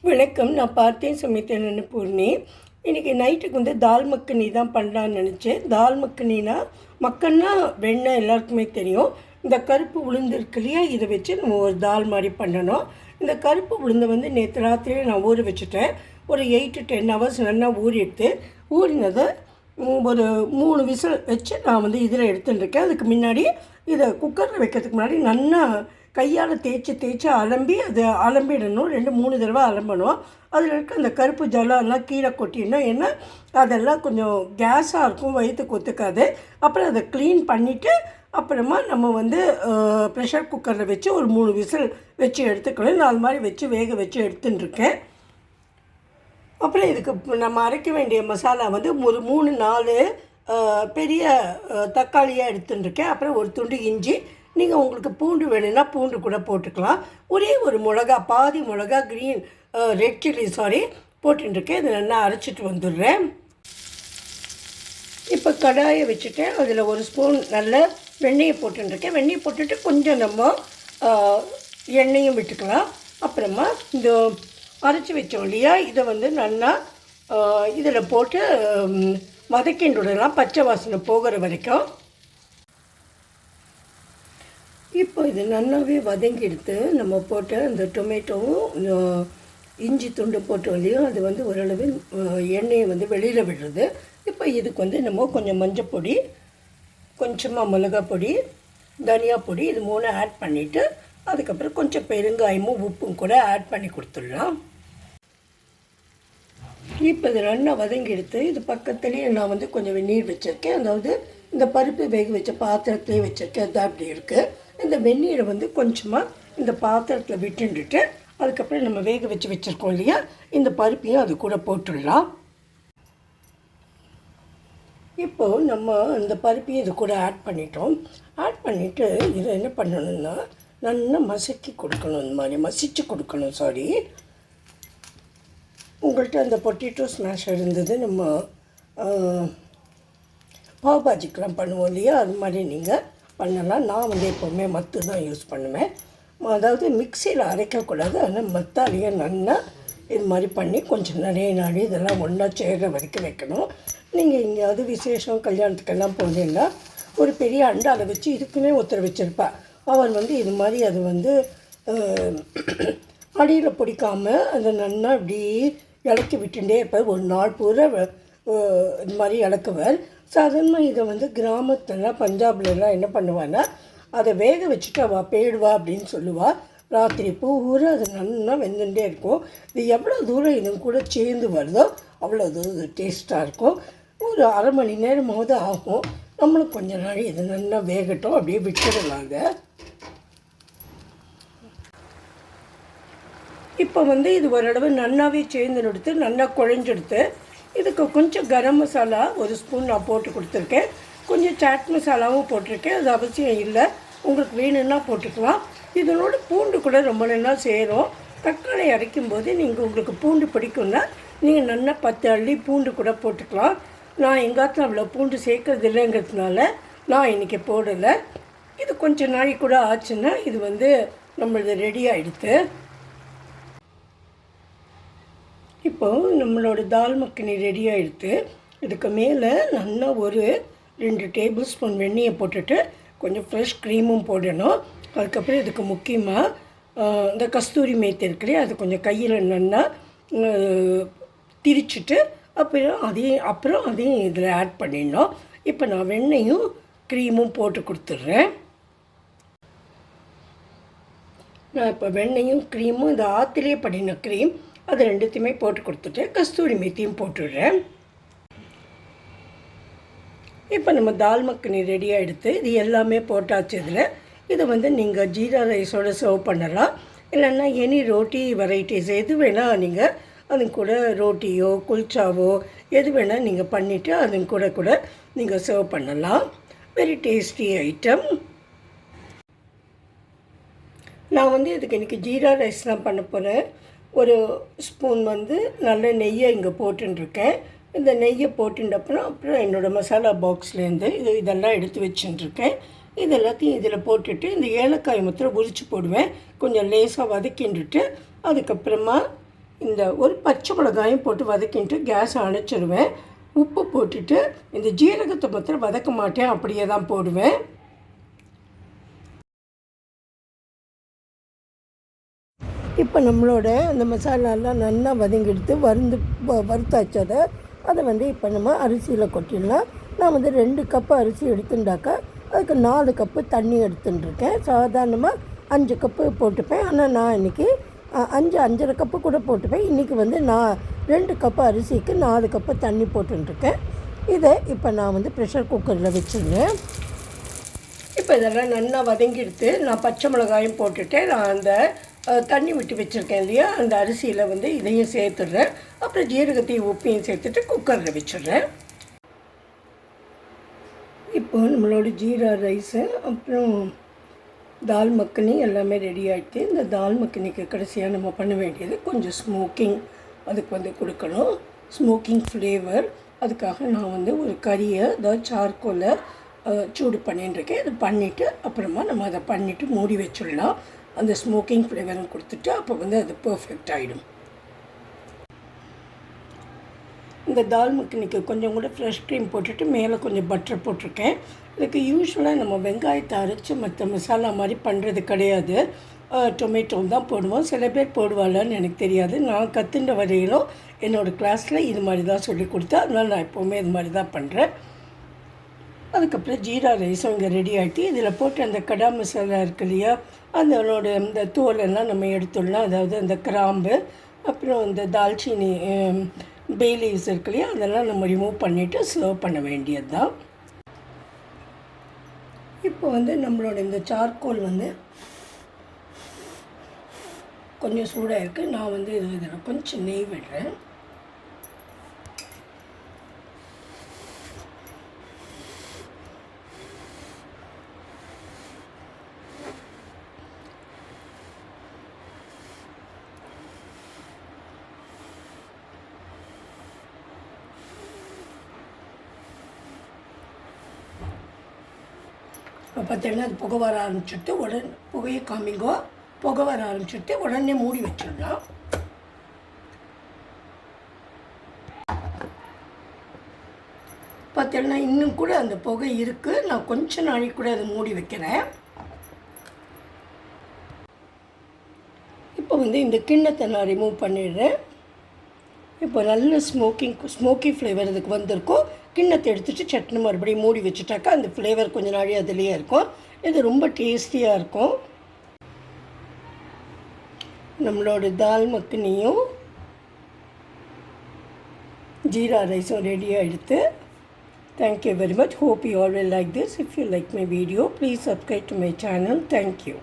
வணக்கம். நான் பார்த்தேன் சமைத்தேன்னு பூர்ணி. இன்றைக்கி நைட்டுக்கு வந்து தால் மக்கனி தான் பண்ணலான்னு நினச்சேன். தால் மக்கனினா மக்கன்னா வெண்ணெய் எல்லாருக்குமே தெரியும். இந்த கருப்பு உளுந்து இருக்கு இல்லையா, இதை வச்சு நம்ம ஒரு தால் மாதிரி பண்ணணும். இந்த கருப்பு உளுந்தை வந்து நேற்று ராத்திரியே நான் ஊற வச்சுட்டேன். ஒரு 8 to 10 hours நல்லா ஊறினதை ஒரு 3 விசில் வச்சு நான் வந்து இதில் எடுத்துட்டுருக்கேன். அதுக்கு முன்னாடி இதை குக்கரில் வைக்கிறதுக்கு முன்னாடி நல்லா கையால் தேய்ச்சி அலம்பிடணும். 2-3 தடவை அலம்பணும். அதில் இருக்க அந்த கருப்பு ஜலம்லாம் கீழே கொட்டிடணும். ஏன்னா அதெல்லாம் கொஞ்சம் கேஸாக இருக்கும், வயிற்றுக்கு ஒத்துக்காது. அப்புறம் அதை க்ளீன் பண்ணிவிட்டு அப்புறமா நம்ம வந்து ப்ரெஷர் குக்கரில் வச்சு ஒரு 3 விசில் வச்சு எடுத்துக்கணும். 4 மாதிரி வச்சு வேக வச்சு எடுத்துட்டுருக்கேன். அப்புறம் இதுக்கு நம்ம அரைக்க வேண்டிய மசாலா வந்து ஒரு 3-4 பெரிய தக்காளியாக எடுத்துட்டுருக்கேன். அப்புறம் ஒரு துண்டு இஞ்சி. நீங்கள் உங்களுக்கு பூண்டு வேணும்னா பூண்டு கூட போட்டுக்கலாம். ஒரே ஒரு மிளகா, பாதி மிளகா, ரெட் சில்லி போட்டுருக்கேன். இதை நல்லா அரைச்சிட்டு வந்துடுறேன். இப்போ கடாயை வச்சுட்டேன். அதில் ஒரு ஸ்பூன் நல்ல வெண்ணெயை போட்டுருக்கேன். வெண்ணெயை போட்டுட்டு கொஞ்சம் நம்ம எண்ணெயும் விட்டுக்கலாம். அப்புறமா இந்த அரைச்சி வச்சோம் இல்லையா, இதை வந்து நல்லா இதில் போட்டு வதக்கிண்டுடலாம், பச்சை வாசனை போகிற வரைக்கும். இப்போ இது நல்லாவே வதங்கி எடுத்து நம்ம போட்ட அந்த டொமேட்டோவும் இஞ்சி துண்டு போட்டோம் இல்லையோ, அது வந்து ஓரளவு எண்ணெயை வந்து வெளியில் விடுறது. இப்போ இதுக்கு வந்து நம்ம கொஞ்சம் மஞ்சள் பொடி, கொஞ்சமாக மிளகாய் பொடி, தனியா பொடி, இது 3 ஆட் பண்ணிவிட்டு அதுக்கப்புறம் கொஞ்சம் பெருங்காயமும் உப்பும் கூட ஆட் பண்ணி கொடுத்துடலாம். இப்போ இது நல்லா வதங்கி எடுத்து இது பக்கத்துலேயே நான் வந்து கொஞ்சம் வெந்நீர் வச்சுருக்கேன். அதாவது இந்த பருப்பு வேக வச்ச பாத்திரத்துலேயே வச்சுருக்கேன். அது அப்படி இருக்குது. இந்த வெந்நீரை வந்து கொஞ்சமாக இந்த பாத்திரத்தில் விட்டுட்டு அதுக்கப்புறம் நம்ம வேக வச்சுருக்கோம் இல்லையா, இந்த பருப்பையும் அது கூட போட்டுடலாம். இப்போது நம்ம இந்த பருப்பையும் இது கூட ஆட் பண்ணிட்டோம். ஆட் பண்ணிவிட்டு இதை என்ன பண்ணணும்னா நல்லா மசிச்சு கொடுக்கணும். உங்கள்கிட்ட அந்த பொட்டேட்டோ ஸ்மாஷர் இருந்தது, நம்ம பாவ் பாஜிக்கெலாம் பண்ணுவோம் இல்லையா, அது மாதிரி நீங்கள் பண்ணலாம். நான் வந்து எப்போவுமே மத்து தான் யூஸ் பண்ணுவேன். அதாவது மிக்சியில் அரைக்கக்கூடாது, ஆனால் மத்தாலேயே நல்லா இது மாதிரி பண்ணி கொஞ்சம் நிறைய நாள் இதெல்லாம் ஒன்றா சேர்கிற வரைக்கும் வைக்கணும். நீங்கள் எங்கேயாவது விசேஷம் கல்யாணத்துக்கெல்லாம் போனீங்கன்னா ஒரு பெரிய அண்டாவில் வச்சு இதுக்குன்னே ஒருத்தர் வச்சுருப்பேன். அவர் வந்து இது மாதிரி அது வந்து அடியில் பிடிக்காமல் அதை நல்லா இப்படி இலக்கி விட்டுட்டே இருப்பார். ஒரு நாள் பூரா இது மாதிரி இலக்குவார். சாதாரணமாக இதை வந்து கிராமத்துலாம் பஞ்சாப்லாம் என்ன பண்ணுவான்னா, அதை வேக வச்சுட்டு அவள் போயிடுவா அப்படின்னு சொல்லுவாள். ராத்திரி பூரா அது நல்லா வெந்துட்டே இருக்கும். இது எவ்வளோ தூரம் இது கூட சேர்ந்து வருதோ அவ்வளோ தூரம் டேஸ்ட்டாக இருக்கும். ஒரு அரை மணி நேரமாவது ஆகும். நம்மளும் கொஞ்சம் நாள் இது நல்லா வேகட்டும், அப்படியே விட்டுடலாங்க. இப்போ வந்து இது ஓரளவு நல்லாவே சேர்ந்து நல்லா குழஞ்செடுத்து இதுக்கு கொஞ்சம் கரம் மசாலா ஒரு ஸ்பூன் நான் போட்டு கொடுத்துருக்கேன். கொஞ்சம் சாட் மசாலாவும் போட்டிருக்கேன். அது அவசியம் இல்லை, உங்களுக்கு வேணும்னா போட்டுக்கலாம். இதனோட பூண்டு கூட ரொம்ப நல்லா சேரும். தக்காளி அரைக்கும்போது உங்களுக்கு பூண்டு பிடிக்கும்னா நீங்கள் நல்லா 10 அள்ளி பூண்டு கூட போட்டுக்கலாம். நான் எங்காத்துல அவ்வளோ பூண்டு சேர்க்கறது இல்லைங்கிறதுனால நான் இன்றைக்கி போடலை. இது கொஞ்சம் நாளைக்கு கூட ஆச்சுன்னா இது வந்து நம்மளது ரெடி ஆகிடுது. இப்போது நம்மளோட தால் மக்கனி ரெடி ஆகிடுது. இதுக்கு மேலே நல்லா ஒரு 2 டேபிள் ஸ்பூன் வெண்ணெயை போட்டுட்டு கொஞ்சம் ஃப்ரெஷ் க்ரீமும் போடணும். அதுக்கப்புறம் இதுக்கு முக்கியமாக இந்த கஸ்தூரி மேத்தி இருக்குல்லையே, அது கொஞ்சம் கையில் நல்லா திரிச்சிட்டு அப்புறம் அதையும் இதில் ஆட் பண்ணிடணும். இப்போ நான் வெண்ணெயும் க்ரீமும் போட்டு கொடுத்துட்றேன். நான் இப்போ வெண்ணெயும் க்ரீமும் இந்த ஆற்றுலேயே பண்ணின க்ரீம் அது 2த்தையுமே போட்டு கொடுத்துட்டு கஸ்தூரி மேத்தியும் போட்டுடுறேன். இப்போ நம்ம தால் மக்கனி ரெடியாக எடுத்து இது எல்லாமே போட்டாச்சு. இதை வந்து நீங்கள் ஜீரா ரைஸோடு சர்வ் பண்ணலாம். இல்லைன்னா எனி ரோட்டி வெரைட்டிஸ் எது வேணால் நீங்கள் அது கூட ரோட்டியோ குல்ச்சாவோ எது வேணால் நீங்கள் பண்ணிவிட்டு அது கூட நீங்கள் சர்வ் பண்ணலாம். Very tasty item. நான் வந்து இதுக்கு இன்றைக்கி ஜீரா ரைஸ் தான் பண்ண போகிறேன். ஒரு ஸ்பூன் வந்து நல்ல நெய்யை இங்கே போட்டுருக்கேன். இந்த நெய்யை அப்புறம் என்னோடய மசாலா பாக்ஸ்லேருந்து இதெல்லாம் எடுத்து வச்சுட்டுருக்கேன். இது எல்லாத்தையும் இதில் போட்டுட்டு இந்த ஏலக்காய் மாத்திரம் உரித்து போடுவேன். கொஞ்சம் லேசாக வதக்கிண்டுட்டு அதுக்கப்புறமா இந்த ஒரு பச்சை மிளகாயும் போட்டு வதக்கிட்டு கேஸ் அணைச்சிடுவேன். உப்பு போட்டுட்டு இந்த ஜீரகத்தை மாத்திரம் வதக்க மாட்டேன், அப்படியே தான் போடுவேன். இப்போ நம்மளோட அந்த மசாலாலாம் நல்லா வதங்கிடுத்து வறுத்தாச்சதை அதை இப்போ நம்ம அரிசியில் கொட்டிடலாம். நான் 2 கப்பு அரிசி எடுத்துட்டாக்கா அதுக்கு 4 கப்பு தண்ணி எடுத்துட்டுருக்கேன். சாதாரணமாக 5 கப்பு போட்டுப்பேன். ஆனால் நான் இன்றைக்கி 5.5 கப்பு கூட போட்டுப்பேன். இன்றைக்கி நான் 2 கப்பு அரிசிக்கு 4 கப்பு தண்ணி போட்டுருக்கேன். இதை இப்போ நான் ப்ரெஷர் குக்கரில் வச்சுருந்தேன். இப்போ இதெல்லாம் நல்லா வதங்கிடுத்து நான் பச்சை மிளகாயும் போட்டுட்டு நான் அந்த தண்ணி விட்டு வச்சுருக்கேன் இல்லையா, அந்த அரிசியில் இதையும் சேர்த்துடுறேன். அப்புறம் ஜீரகத்தையும் உப்பையும் சேர்த்துட்டு குக்கரில் வச்சுடுறேன். இப்போது நம்மளோட ஜீரா ரைஸு அப்புறம் தால் மக்கனி எல்லாமே ரெடி ஆகிட்டு, இந்த தால் மக்கனிக்கு கடைசியாக நம்ம பண்ண வேண்டியது கொஞ்சம் ஸ்மோக்கிங் அதுக்கு கொடுக்கணும், ஸ்மோக்கிங் ஃப்ளேவர். அதுக்காக நான் ஒரு கறியை அதாவது சார்கோலை சூடு பண்ணிட்டுருக்கேன். இது பண்ணிவிட்டு அப்புறமா நம்ம அதை பண்ணிவிட்டு மூடி வச்சிடலாம். அந்த ஸ்மோக்கிங் ஃப்ளேவரும் கொடுத்துட்டு அப்போ அது பர்ஃபெக்ட் ஆகிடும். இந்த தால் மக்கனிக்கு கொஞ்சம் கூட ஃப்ரெஷ் க்ரீம் போட்டுட்டு மேலே கொஞ்சம் பட்டர் போட்டிருக்கேன். இதுக்கு யூஸ்வலாக நம்ம வெங்காயத்தை அரைச்சி மற்ற மசாலா மாதிரி பண்ணுறது கிடையாது. டொமேட்டோ தான் போடுவோம். சில பேர் போடுவாளான்னு எனக்கு தெரியாது. நான் கற்றுண்ட வரையிலும் என்னோடய கிளாஸில் இது மாதிரி தான் சொல்லி கொடுத்தேன். அதனால் நான் எப்போவுமே இது மாதிரி தான் பண்ணுறேன். அதுக்கப்புறம் ஜீரா ரைஸும் இங்கே ரெடி ஆகிட்டு இதில் போட்டு அந்த கடா மசாலா இருக்கு இல்லையா, அதனோட இந்த தோலெல்லாம் நம்ம எடுத்துடலாம். அதாவது அந்த கிராம்பு அப்புறம் இந்த தால்ச்சீனி பே லீவ்ஸ் இருக்கு இல்லையா, அதெல்லாம் நம்ம ரிமூவ் பண்ணிவிட்டு சர்வ் பண்ண வேண்டியது தான். இப்போ நம்மளோட இந்த சார்கோல் கொஞ்சம் சூடாக இருக்குது. நான் இதில் கொஞ்சம் நெய் விடுறேன். பார்த்தீங்கன்னா அது புகை வர ஆரம்பிச்சுட்டு புகையை காமிங்கோ, புகை வர ஆரம்பிச்சுட்டு உடனே மூடி வச்சிடலாம். பார்த்தீங்கன்னா இன்னும் கூட அந்த புகை இருக்குது. நான் கொஞ்சம் நாளைக்கு கூட அதை மூடி வைக்கிறேன். இப்போ இந்த கிண்ணத்தை நான் ரிமூவ் பண்ணிடுறேன். இப்போ நல்ல ஸ்மோக்கி ஃப்ளேவர் இதுக்கு வந்திருக்கும். கிண்ணத்தை எடுத்துகிட்டு சட்னி மறுபடியும் மூடி வச்சுட்டாக்கா அந்த ஃப்ளேவர் கொஞ்சம் நாளே அதுலேயே இருக்கும். இது ரொம்ப டேஸ்டியாக இருக்கும். நம்மளோட தால் மக்கனியும் ஜீரா ரைஸும் ரெடியாக எடுத்து. Thank you very much. Hope you all will like this. If you like my video, please subscribe to my channel. Thank you.